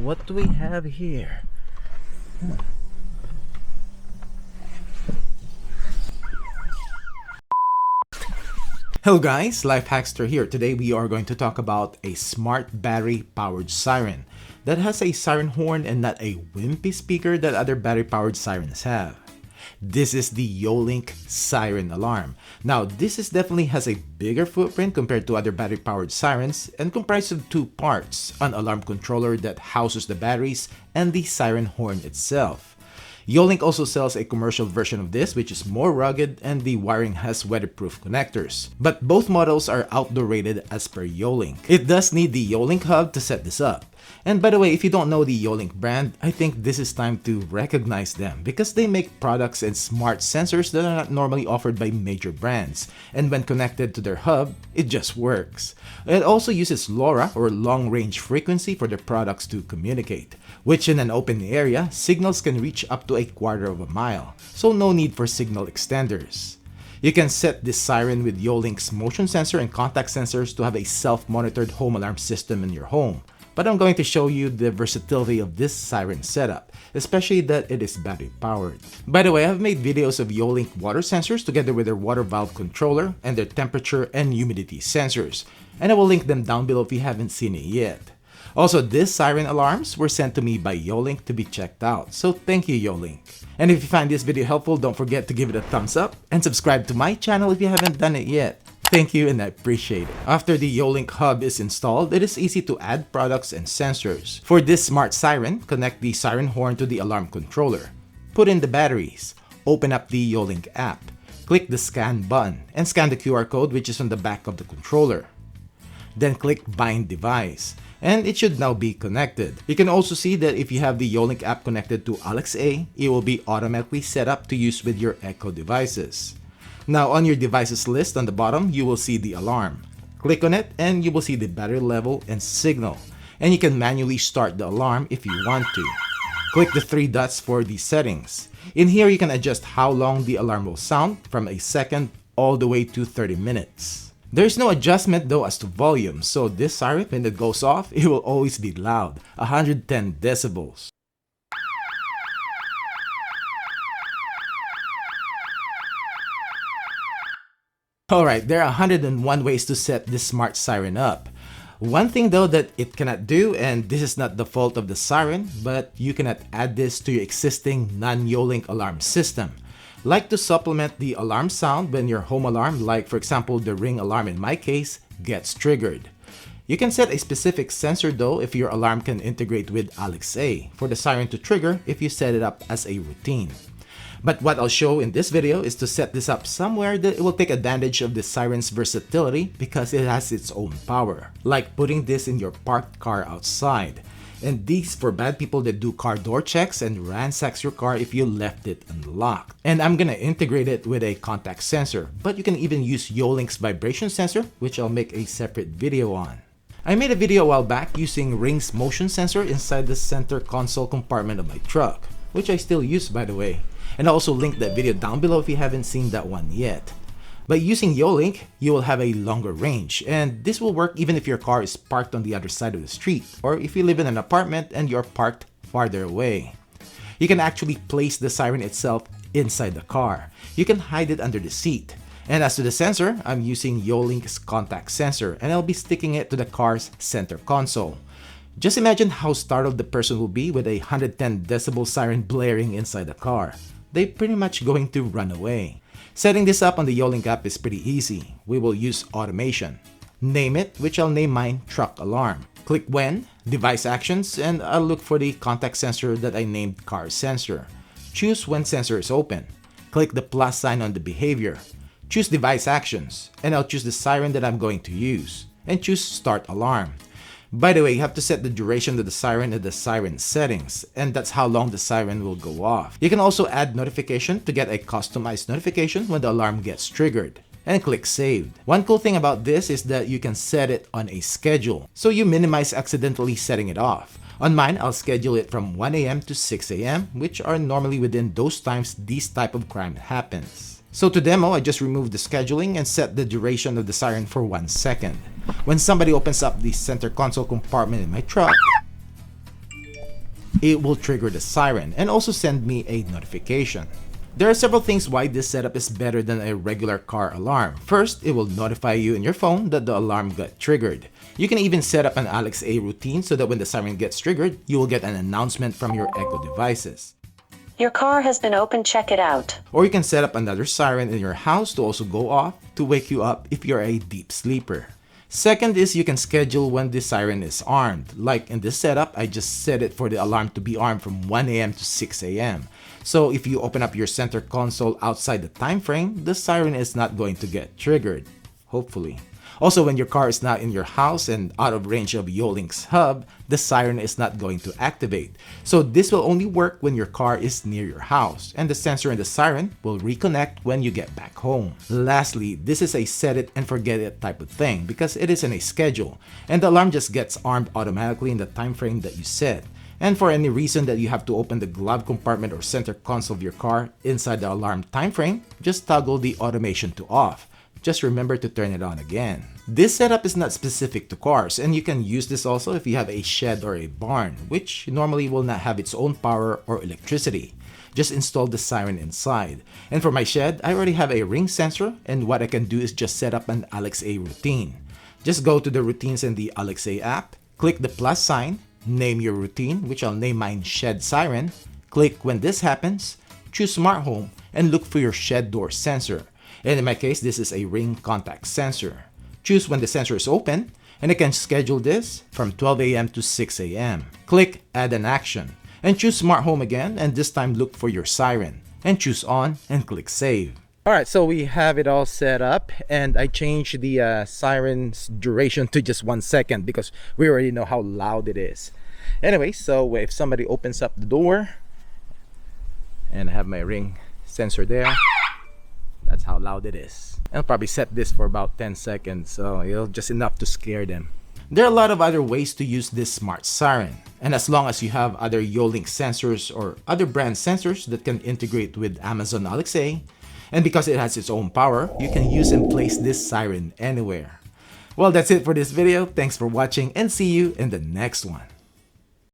what do we have here? Hello guys, LifeHackster here. Today we are going to talk about a smart battery-powered siren that has a siren horn and not a wimpy speaker that other battery-powered sirens have. This is the Yolink siren alarm. Now this definitely has a bigger footprint compared to other battery-powered sirens and comprised of two parts, an alarm controller that houses the batteries and the siren horn itself. Yolink also sells a commercial version of this which is more rugged and the wiring has weatherproof connectors. But both models are outdoor rated as per Yolink. It does need the Yolink hub to set this up. And by the way, if you don't know the Yolink brand, I think this is time to recognize them because they make products and smart sensors that are not normally offered by major brands. And when connected to their hub, it just works. It also uses LoRa or long range frequency for their products to communicate, which in an open area, signals can reach up to a quarter of a mile, so no need for signal extenders. You can set this siren with Yolink's motion sensor and contact sensors to have a self-monitored home alarm system in your home. But I'm going to show you the versatility of this siren setup, especially that it is battery powered. By the way, I've made videos of Yolink water sensors together with their water valve controller and their temperature and humidity sensors, and I will link them down below if you haven't seen it yet. Also, these siren alarms were sent to me by Yolink to be checked out, so thank you Yolink. And if you find this video helpful, don't forget to give it a thumbs up and subscribe to my channel if you haven't done it yet. Thank you and I appreciate it. After the Yolink hub is installed, it is easy to add products and sensors. For this smart siren, connect the siren horn to the alarm controller. Put in the batteries. Open up the Yolink app. Click the scan button and scan the QR code which is on the back of the controller. Then click bind device. And it should now be connected. You can also see that if you have the Yolink app connected to Alexa, it will be automatically set up to use with your Echo devices. Now on your devices list on the bottom, you will see the alarm. Click on it and you will see the battery level and signal. And you can manually start the alarm if you want to. Click the three dots for the settings. In here you can adjust how long the alarm will sound from a second all the way to 30 minutes. There is no adjustment though as to volume, so this siren when it goes off, it will always be loud, 110 decibels. Alright, there are 101 ways to set this smart siren up. One thing though that it cannot do, and this is not the fault of the siren, but you cannot add this to your existing non-Yolink alarm system. Like to supplement the alarm sound when your home alarm, like for example the Ring alarm in my case, gets triggered. You can set a specific sensor though if your alarm can integrate with Alexa for the siren to trigger if you set it up as a routine. But what I'll show in this video is to set this up somewhere that it will take advantage of the siren's versatility because it has its own power. Like putting this in your parked car outside. And these for bad people that do car door checks and ransacks your car if you left it unlocked. And I'm gonna integrate it with a contact sensor, but you can even use Yolink's vibration sensor, which I'll make a separate video on. I made a video a while back using Ring's motion sensor inside the center console compartment of my truck, which I still use by the way. And I'll also link that video down below if you haven't seen that one yet. By using Yolink, you will have a longer range, and this will work even if your car is parked on the other side of the street, or if you live in an apartment and you're parked farther away. You can actually place the siren itself inside the car. You can hide it under the seat. And as to the sensor, I'm using Yolink's contact sensor, and I'll be sticking it to the car's center console. Just imagine how startled the person will be with a 110 decibel siren blaring inside the car. They're pretty much going to run away. Setting this up on the Yolink app is pretty easy. We will use automation. Name it, which I'll name mine truck alarm. Click when, device actions, and I'll look for the contact sensor that I named car sensor. Choose when sensor is open. Click the plus sign on the behavior. Choose device actions, and I'll choose the siren that I'm going to use. And choose start alarm. By the way, you have to set the duration of the siren at the siren settings, and that's how long the siren will go off. You can also add notification to get a customized notification when the alarm gets triggered. And click saved. One cool thing about this is that you can set it on a schedule, so you minimize accidentally setting it off. On mine, I'll schedule it from 1 AM to 6 AM, which are normally within those times this type of crime happens. So to demo, I just removed the scheduling and set the duration of the siren for 1 second. When somebody opens up the center console compartment in my truck, it will trigger the siren and also send me a notification. There are several things why this setup is better than a regular car alarm. First, it will notify you in your phone that the alarm got triggered. You can even set up an Alexa routine so that when the siren gets triggered, you will get an announcement from your Echo devices. Your car has been opened, check it out. Or you can set up another siren in your house to also go off to wake you up if you're a deep sleeper. Second is you can schedule when the siren is armed. Like in this setup, I just set it for the alarm to be armed from 1 a.m. to 6 a.m. So if you open up your center console outside the time frame, the siren is not going to get triggered, hopefully. Also, when your car is not in your house and out of range of Yolink's hub, the siren is not going to activate. So this will only work when your car is near your house, and the sensor and the siren will reconnect when you get back home. Lastly, this is a set it and forget it type of thing because it is in a schedule, and the alarm just gets armed automatically in the time frame that you set. And for any reason that you have to open the glove compartment or center console of your car inside the alarm time frame, just toggle the automation to off. Just remember to turn it on again. This setup is not specific to cars, and you can use this also if you have a shed or a barn, which normally will not have its own power or electricity. Just install the siren inside. And for my shed, I already have a ring sensor, and what I can do is just set up an Alexa routine. Just go to the routines in the Alexa app, click the plus sign, name your routine, which I'll name mine Shed Siren, click when this happens, choose Smart Home, and look for your shed door sensor. And in my case, this is a ring contact sensor. Choose when the sensor is open, and I can schedule this from 12 a.m. to 6 a.m. Click Add an Action, and choose Smart Home again, and this time look for your siren, and choose On, and click Save. Alright, so we have it all set up, and I changed the siren's duration to just 1 second because we already know how loud it is. Anyway, so if somebody opens up the door, and I have my ring sensor there, that's how loud it is. I'll probably set this for about 10 seconds, so it'll just enough to scare them. There are a lot of other ways to use this smart siren, and as long as you have other Yolink sensors or other brand sensors that can integrate with Amazon Alexa, and because it has its own power, you can use and place this siren anywhere. Well, that's it for this video. Thanks for watching and see you in the next one.